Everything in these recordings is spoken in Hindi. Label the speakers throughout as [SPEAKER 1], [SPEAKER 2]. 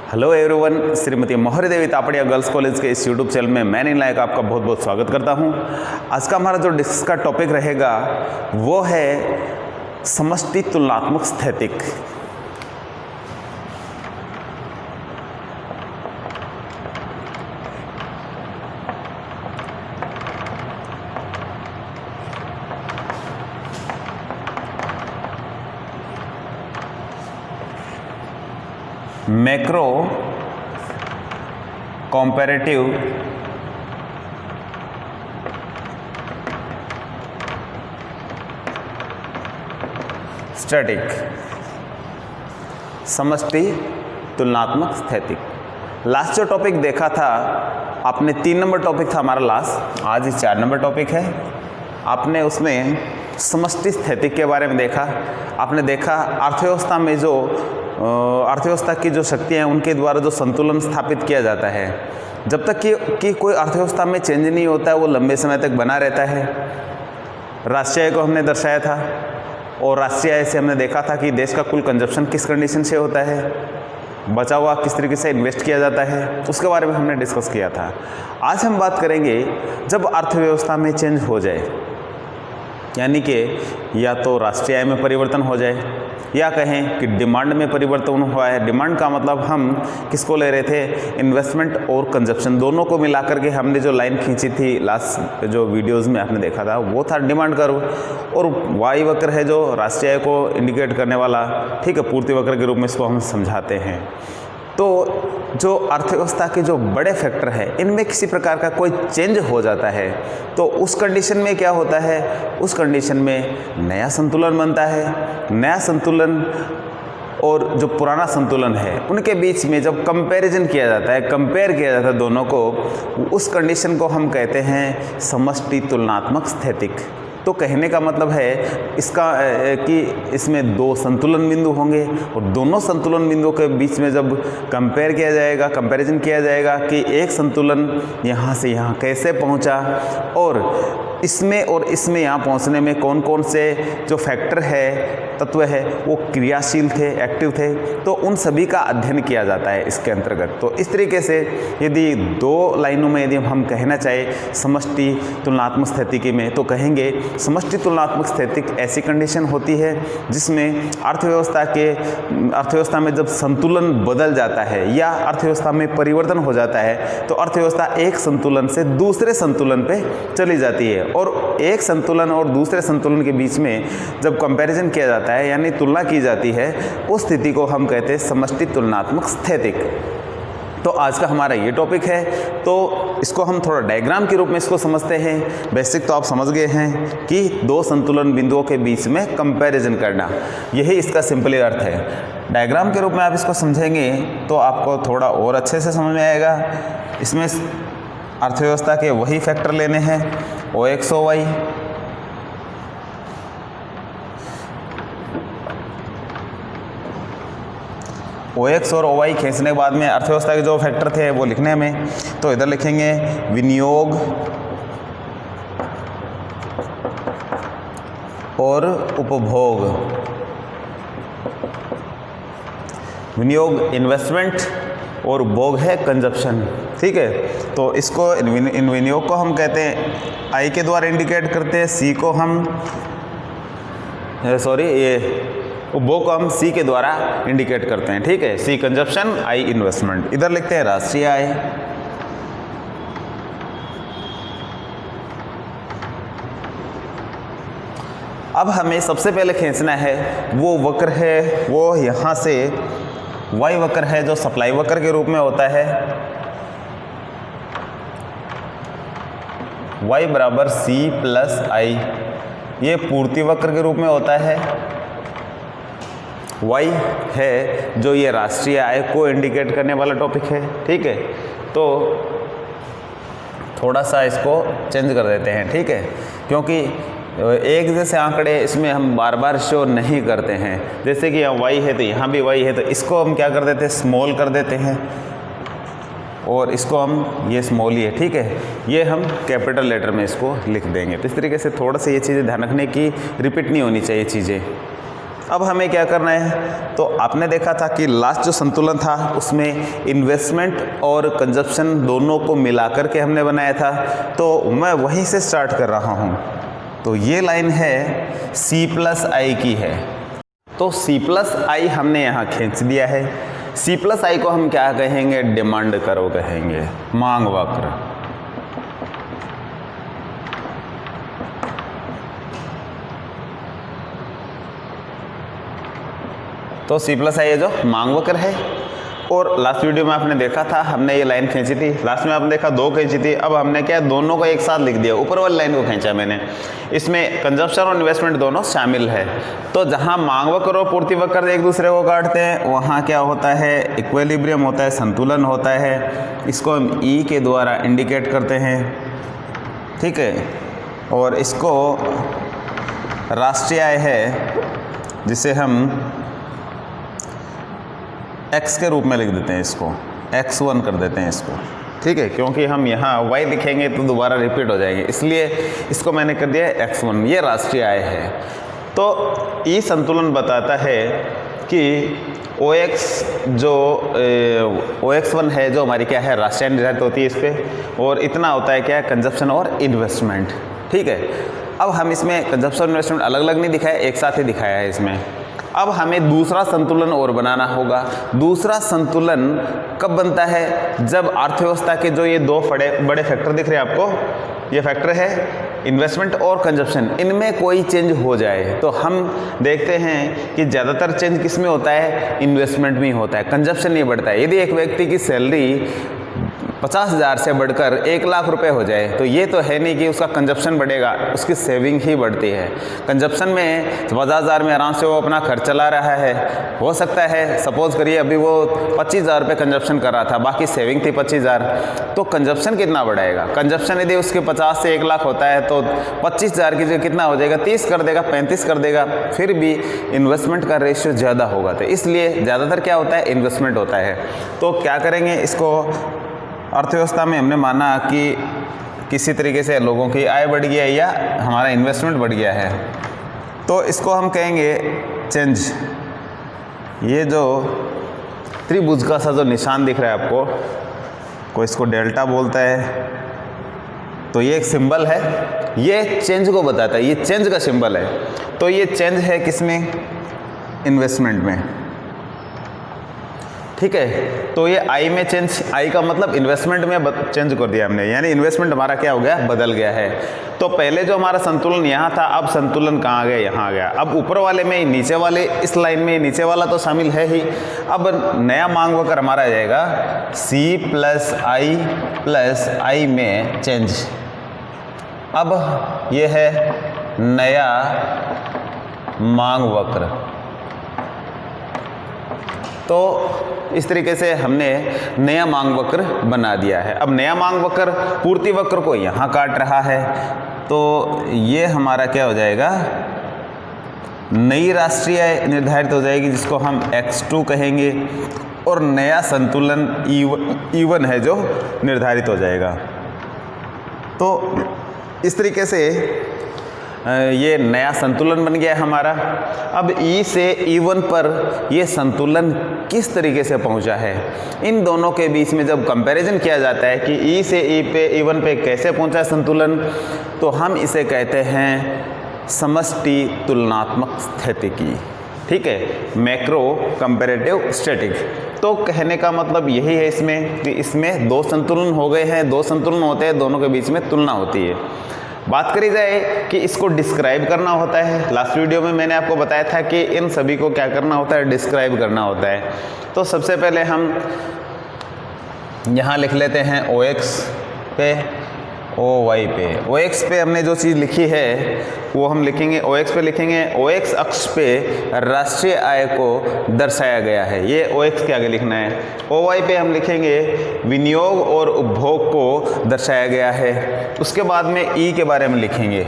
[SPEAKER 1] हेलो एवरीवन, श्रीमती मोहरी देवी तापड़िया गर्ल्स कॉलेज के इस यूट्यूब चैनल में मैं नील नायक आपका बहुत बहुत स्वागत करता हूं। आज का हमारा जो डिस्कस का टॉपिक रहेगा वो है समष्टि तुलनात्मक स्थैतिक। मैक्रो कॉम्पैरेटिव स्टैटिक, समष्टि तुलनात्मक स्थैतिक। लास्ट जो टॉपिक देखा था आपने 3 नंबर टॉपिक था हमारा लास्ट, आज ही 4 नंबर टॉपिक है। आपने उसमें समष्टि स्थैतिक के बारे में देखा। आपने देखा अर्थव्यवस्था में जो अर्थव्यवस्था की जो शक्तियाँ हैं उनके द्वारा जो संतुलन स्थापित किया जाता है, जब तक कि कोई अर्थव्यवस्था में चेंज नहीं होता है वो लंबे समय तक बना रहता है। राष्ट्रीय आय को हमने दर्शाया था और राष्ट्रीय आय से हमने देखा था कि देश का कुल कंजप्शन किस कंडीशन से होता है, बचा हुआ किस तरीके से इन्वेस्ट किया जाता है, उसके बारे में हमने डिस्कस किया था। आज हम बात करेंगे जब अर्थव्यवस्था में चेंज हो जाए, यानी कि या तो राष्ट्रीय आय में परिवर्तन हो जाए या कहें कि डिमांड में परिवर्तन हुआ है। डिमांड का मतलब हम किसको ले रहे थे, इन्वेस्टमेंट और कंजप्शन दोनों को मिलाकर के हमने जो लाइन खींची थी लास्ट जो वीडियोस में आपने देखा था वो था डिमांड कर्व। और वाई वक्र है जो राष्ट्रीय आय को इंडिकेट करने वाला, ठीक है, पूर्ति वक्र के रूप में इसको हम समझाते हैं। तो जो अर्थव्यवस्था के जो बड़े फैक्टर है इनमें किसी प्रकार का कोई चेंज हो जाता है तो उस कंडीशन में क्या होता है, उस कंडीशन में नया संतुलन बनता है। नया संतुलन और जो पुराना संतुलन है उनके बीच में जब कंपैरिजन किया जाता है, कंपेयर किया जाता है दोनों को, उस कंडीशन को हम कहते हैं समष्टि तुलनात्मक स्थैतिक। तो कहने का मतलब है इसका कि इसमें 2 संतुलन बिंदु होंगे और दोनों संतुलन बिंदुओं के बीच में जब कंपेयर किया जाएगा, कंपैरिजन किया जाएगा कि एक संतुलन यहाँ से यहाँ कैसे पहुँचा और इसमें यहाँ पहुँचने में कौन कौन से जो फैक्टर है, तत्व है वो क्रियाशील थे, एक्टिव थे, तो उन सभी का अध्ययन किया जाता है इसके अंतर्गत। तो इस तरीके से यदि 2 लाइनों में यदि हम कहना चाहें समष्टि तुलनात्मक स्थितिकी में, तो कहेंगे समष्टि तुलनात्मक स्थैतिक ऐसी कंडीशन होती है जिसमें अर्थव्यवस्था में जब संतुलन बदल जाता है या अर्थव्यवस्था में परिवर्तन हो जाता है तो अर्थव्यवस्था एक संतुलन से दूसरे संतुलन पे चली जाती है और एक संतुलन और दूसरे संतुलन के बीच में जब कंपैरिजन किया जाता है यानी तुलना की जाती है, उस स्थिति को हम कहते हैं समष्टि तुलनात्मक स्थैतिक। तो आज का हमारा ये टॉपिक है, तो इसको हम थोड़ा डायग्राम के रूप में इसको समझते हैं। बेसिक तो आप समझ गए हैं कि 2 संतुलन बिंदुओं के बीच में कंपैरिजन करना, यही इसका सिंपली अर्थ है। डायग्राम के रूप में आप इसको समझेंगे तो आपको थोड़ा और अच्छे से समझ में आएगा। इसमें अर्थव्यवस्था के वही फैक्टर लेने हैं, OX OY, OX और OY खींचने के बाद में अर्थव्यवस्था के जो फैक्टर थे वो लिखने में, तो इधर लिखेंगे विनियोग और उपभोग। विनियोग इन्वेस्टमेंट और उपभोग है कंजप्शन, ठीक है। तो इसको इन विनियोग को हम कहते हैं I के द्वारा इंडिकेट करते हैं, C को हम उपभोग को हम C के द्वारा इंडिकेट करते हैं, ठीक है। C consumption, I investment. इधर लिखते हैं राष्ट्रीय आय। अब हमें सबसे पहले खींचना है वो वक्र है, वो यहाँ से Y वक्र है जो सप्लाई वक्र के रूप में होता है। Y बराबर C प्लस I, ये पूर्ति वक्र के रूप में होता है। Y है जो ये राष्ट्रीय आय को इंडिकेट करने वाला टॉपिक है, ठीक है। तो थोड़ा सा इसको चेंज कर देते हैं, ठीक है, क्योंकि एक जैसे आंकड़े इसमें हम बार बार शो नहीं करते हैं। जैसे कि यहाँ Y है तो यहाँ भी Y है, तो इसको हम क्या कर देते हैं, स्मॉल कर देते हैं और इसको हम ये स्मॉल ही है, ठीक है, ये हम कैपिटल लेटर में इसको लिख देंगे। तो इस तरीके से थोड़ा सा ये चीज़ें ध्यान रखने की, रिपीट नहीं होनी चाहिए चीज़ें। अब हमें क्या करना है, तो आपने देखा था कि लास्ट जो संतुलन था उसमें इन्वेस्टमेंट और कंजप्शन दोनों को मिलाकर के हमने बनाया था, तो मैं वहीं से स्टार्ट कर रहा हूँ। तो ये लाइन है C+I की है, तो C+I हमने यहाँ खींच दिया है। C+I को हम क्या कहेंगे, डिमांड कर्व कहेंगे, मांग वक्र। तो C+I है जो मांग वक्र है। और लास्ट वीडियो में आपने देखा था, हमने ये लाइन खींची थी, लास्ट में आपने देखा 2 खींची थी। अब हमने क्या, दोनों को एक साथ लिख दिया, ऊपर वाली लाइन को खींचा मैंने। इसमें कंजप्शन और इन्वेस्टमेंट दोनों शामिल है। तो जहाँ मांग वक्र और पूर्ति वक्र एक दूसरे को काटते हैं, वहाँ क्या होता है, इक्विलिब्रियम होता है, संतुलन होता है। इसको हम ई के द्वारा इंडिकेट करते हैं, ठीक है। और इसको राष्ट्रीय आय है, जिसे हम x के रूप में लिख देते हैं, इसको x1 कर देते हैं इसको, ठीक है, क्योंकि हम यहाँ y लिखेंगे तो दोबारा रिपीट हो जाएंगे, इसलिए इसको मैंने कर दिया x1। ये राष्ट्रीय आय है। तो ई संतुलन बताता है कि OX जो OX1 है, जो हमारी क्या है, राष्ट्रीय आय निर्धारित होती है इस पर, और इतना होता है क्या, कंजप्शन और इन्वेस्टमेंट, ठीक है। अब हम इसमें कंजप्शन और इन्वेस्टमेंट अलग अलग नहीं दिखाया, एक साथ ही दिखाया है इसमें। अब हमें दूसरा संतुलन और बनाना होगा। दूसरा संतुलन कब बनता है, जब अर्थव्यवस्था के जो ये 2 बड़े फैक्टर दिख रहे हैं आपको, ये फैक्टर है इन्वेस्टमेंट और कंजप्शन, इनमें कोई चेंज हो जाए। तो हम देखते हैं कि ज़्यादातर चेंज किस में होता है, इन्वेस्टमेंट में ही होता है, कंजप्शन नहीं बढ़ता है। यदि एक व्यक्ति की सैलरी 50,000 से बढ़कर 1 लाख रुपए हो जाए, तो ये तो है नहीं कि उसका कंजप्शन बढ़ेगा, उसकी सेविंग ही बढ़ती है। कंजप्शन में 50,000 में आराम से वो अपना खर्च चला रहा है। हो सकता है सपोज करिए अभी वो 25,000 रुपये कंजप्शन कर रहा था, बाकी सेविंग थी 25,000, तो कंजप्शन कितना बढ़ाएगा। कंजप्शन यदि उसके 50 से 1 लाख होता है तो 25,000 की जगह कितना हो जाएगा, 30 कर देगा, 35 कर देगा, फिर भी इन्वेस्टमेंट का रेशियो ज़्यादा होगा। तो इसलिए ज़्यादातर क्या होता है, इन्वेस्टमेंट होता है। तो क्या करेंगे, इसको अर्थव्यवस्था में हमने माना कि किसी तरीके से लोगों की आय बढ़ गया है या हमारा इन्वेस्टमेंट बढ़ गया है, तो इसको हम कहेंगे चेंज। ये जो त्रिभुज का सा जो निशान दिख रहा है आपको, कोई इसको डेल्टा बोलता है, तो ये एक सिंबल है, ये चेंज को बताता है, ये चेंज का सिंबल है। तो ये चेंज है किसमें, इन्वेस्टमेंट में, ठीक है। तो ये आई में चेंज, आई का मतलब इन्वेस्टमेंट में चेंज कर दिया हमने, यानी इन्वेस्टमेंट हमारा क्या हो गया, बदल गया है। तो पहले जो हमारा संतुलन यहाँ था, अब संतुलन कहाँ गया, यहाँ आ गया। अब ऊपर वाले में, नीचे वाले इस लाइन में नीचे वाला तो शामिल है ही। अब नया मांग वक्र हमारा आ जाएगा C+I में चेंज। अब ये है नया मांग वक्र। तो इस तरीके से हमने नया मांग वक्र बना दिया है। अब नया मांग वक्र पूर्ति वक्र को यहाँ काट रहा है, तो ये हमारा क्या हो जाएगा, नई राष्ट्रीय आय निर्धारित हो जाएगी, जिसको हम X2 कहेंगे, और नया संतुलन E1 है जो निर्धारित हो जाएगा। तो इस तरीके से ये नया संतुलन बन गया है हमारा। अब E से E1 पर ये संतुलन किस तरीके से पहुंचा है, इन दोनों के बीच में जब कंपैरिजन किया जाता है कि E से E1 पे कैसे पहुंचा संतुलन, तो हम इसे कहते हैं समष्टि तुलनात्मक स्थितिकी, ठीक है, मैक्रो कंपैरेटिव स्टैटिक। तो कहने का मतलब यही है इसमें कि इसमें 2 संतुलन हो गए हैं, 2 संतुलन होते हैं, दोनों के बीच में तुलना होती है। बात करी जाए कि इसको डिस्क्राइब करना होता है, लास्ट वीडियो में मैंने आपको बताया था कि इन सभी को क्या करना होता है, डिस्क्राइब करना होता है। तो सबसे पहले हम यहाँ लिख लेते हैं OX पे, OY पे। OX पे हमने जो चीज़ लिखी है वो हम लिखेंगे, OX पे लिखेंगे, OX अक्ष पे राष्ट्रीय आय को दर्शाया गया है, ये OX के आगे लिखना है। OY पे हम लिखेंगे विनियोग और उपभोग को दर्शाया गया है। उसके बाद में E के बारे में लिखेंगे।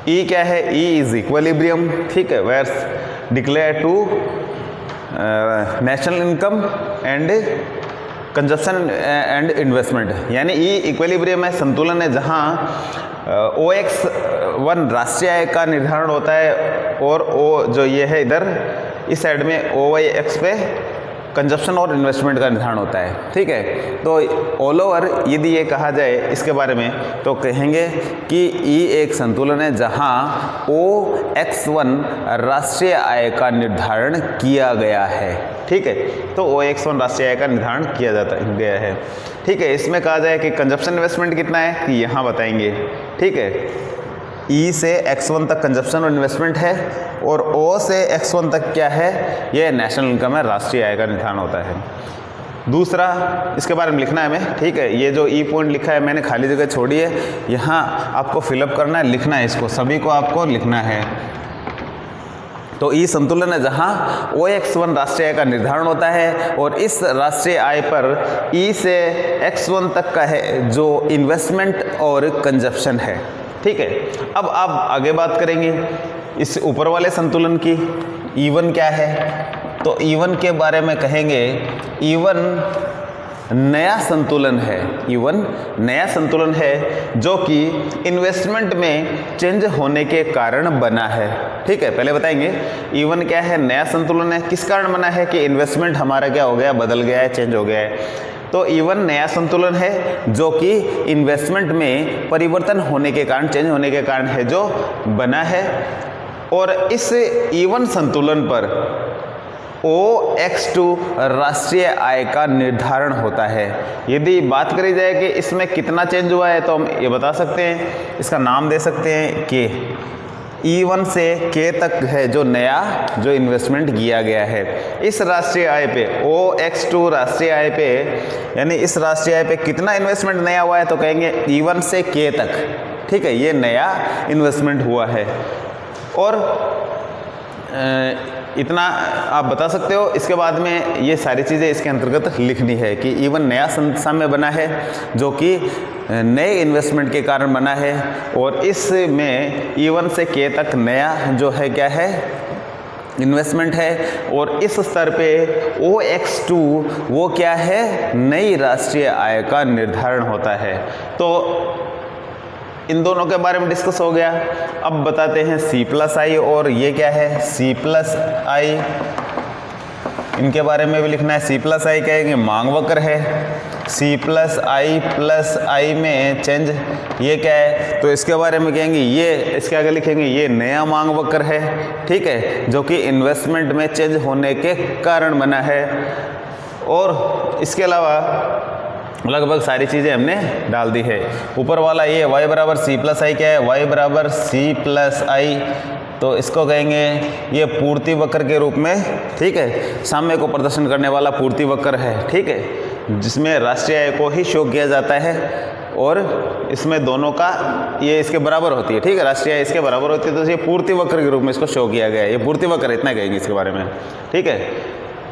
[SPEAKER 1] E क्या है, E इज इक्विलिब्रियम, ठीक है, where declare to national income and consumption and investment, यानी ई इक्विलिब्रियम है, संतुलन है, जहाँ OX1 राष्ट्रीय आय का निर्धारण होता है और O जो ये है इधर इस साइड में OYX पे कंजप्शन और इन्वेस्टमेंट का निर्धारण होता है। ठीक है, तो ऑल ओवर यदि ये कहा जाए इसके बारे में तो कहेंगे कि ई एक संतुलन है जहाँ OX1 राष्ट्रीय आय का निर्धारण किया गया है। ठीक है, तो OX1 राष्ट्रीय आय का निर्धारण किया गया है। ठीक है, इसमें कहा जाए कि कंजप्शन इन्वेस्टमेंट कितना है कि यहाँ बताएंगे। ठीक है, ई से X1 तक कंजप्शन और इन्वेस्टमेंट है और O से X1 तक क्या है, ये नेशनल इनकम है, राष्ट्रीय आय का निर्धारण होता है। दूसरा इसके बारे में लिखना है हमें। ठीक है, ये जो ई पॉइंट लिखा है मैंने खाली जगह छोड़ी है, यहाँ आपको फिलअप करना है, लिखना है, इसको सभी को आपको लिखना है। तो ई संतुलन है जहाँ OX1 राष्ट्रीय आय का निर्धारण होता है और इस राष्ट्रीय आय पर ई से X1 तक का है जो इन्वेस्टमेंट और कंजप्शन है। ठीक है, अब आप आगे बात करेंगे इस ऊपर वाले संतुलन की। E1 क्या है, तो E1 के बारे में कहेंगे E1 नया संतुलन है। E1 नया संतुलन है जो कि इन्वेस्टमेंट में चेंज होने के कारण बना है। ठीक है, पहले बताएंगे E1 क्या है, नया संतुलन है, किस कारण बना है कि इन्वेस्टमेंट हमारा क्या हो गया, बदल गया है, चेंज हो गया है। तो E1 नया संतुलन है जो कि इन्वेस्टमेंट में परिवर्तन होने के कारण, चेंज होने के कारण है जो बना है। और इस E1 संतुलन पर OX2 राष्ट्रीय आय का निर्धारण होता है। यदि बात करी जाए कि इसमें कितना चेंज हुआ है तो हम ये बता सकते हैं, इसका नाम दे सकते हैं कि E1 से K तक है जो नया जो इन्वेस्टमेंट किया गया है। इस राष्ट्रीय आय पे OX2 राष्ट्रीय आय पे, यानी इस राष्ट्रीय आय पे कितना इन्वेस्टमेंट नया हुआ है तो कहेंगे E1 से K तक। ठीक है, ये नया इन्वेस्टमेंट हुआ है और इतना आप बता सकते हो। इसके बाद में ये सारी चीज़ें इसके अंतर्गत लिखनी है कि E1 नया समय बना है जो कि नए इन्वेस्टमेंट के कारण बना है और इसमें E1 से K तक नया जो है क्या है, इन्वेस्टमेंट है। और इस स्तर पे OX2 वो क्या है, नई राष्ट्रीय आय का निर्धारण होता है। तो इन दोनों के बारे में डिस्कस हो गया। अब बताते हैं C+I और ये क्या है C+I, इनके बारे में भी लिखना है। C+I कहेंगे मांग वक्र है, C+I में चेंज ये क्या है, तो इसके बारे में कहेंगे ये, इसके आगे लिखेंगे ये नया मांग वक्र है। ठीक है, जो कि इन्वेस्टमेंट में चेंज होने के कारण बना है। और इसके अलावा लगभग सारी चीज़ें हमने डाल दी है। ऊपर वाला ये y बराबर C+I क्या है, y बराबर C+I, तो इसको कहेंगे ये पूर्ति वक्र के रूप में। ठीक है, साम्य को प्रदर्शन करने वाला पूर्ति वक्र है। ठीक है, जिसमें राष्ट्रीय आय को ही शो किया जाता है और इसमें दोनों का ये इसके बराबर होती है। ठीक है, राष्ट्रीय आय इसके बराबर होती है, तो ये पूर्ति वक्र के रूप में इसको शो किया गया है। ये पूर्ति वक्र, इतना कहेंगे इसके बारे में। ठीक है,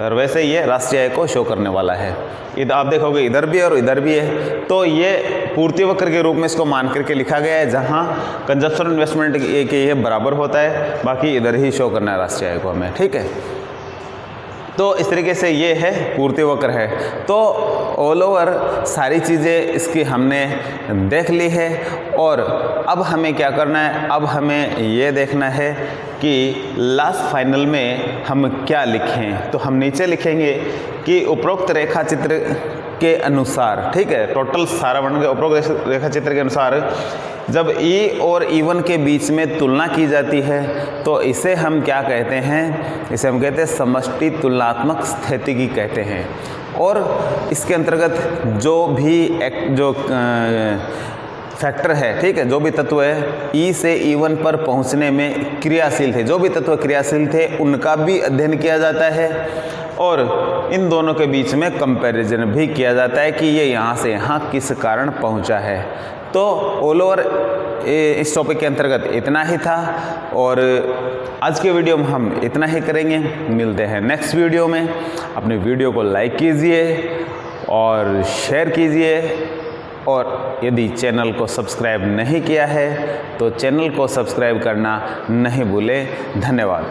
[SPEAKER 1] और वैसे ये राष्ट्रीय आय को शो करने वाला है। इधर आप देखोगे इधर भी और इधर भी है, तो ये पूर्ति वक्र के रूप में इसको मान करके लिखा गया है, जहाँ कंजप्शन इन्वेस्टमेंट के ये बराबर होता है, बाकी इधर ही शो करना है राष्ट्रीय आय को हमें। ठीक है, तो इस तरीके से ये है पूर्ति वक्र है। तो ऑल ओवर सारी चीज़ें इसकी हमने देख ली है और अब हमें क्या करना है, अब हमें ये देखना है कि लास्ट फाइनल में हम क्या लिखें। तो हम नीचे लिखेंगे कि उपरोक्त रेखा चित्र के अनुसार, ठीक है, टोटल सारा बन गया। उपरोक्त रेखा चित्र के अनुसार जब E और E1 के बीच में तुलना की जाती है तो इसे हम क्या कहते हैं, इसे हम कहते हैं समष्टि तुलनात्मक स्थितिकी कहते हैं। और इसके अंतर्गत जो भी फैक्टर है, ठीक है, जो भी तत्व है E से E1 पर पहुंचने में क्रियाशील थे, जो भी तत्व क्रियाशील थे उनका भी अध्ययन किया जाता है और इन दोनों के बीच में कंपैरिजन भी किया जाता है कि ये यहाँ से यहाँ किस कारण पहुँचा है। तो ऑल ओवर इस टॉपिक के अंतर्गत इतना ही था और आज के वीडियो में हम इतना ही करेंगे। मिलते हैं नेक्स्ट वीडियो में। अपने वीडियो को लाइक कीजिए और शेयर कीजिए और यदि चैनल को सब्सक्राइब नहीं किया है तो चैनल को सब्सक्राइब करना नहीं भूलें। धन्यवाद।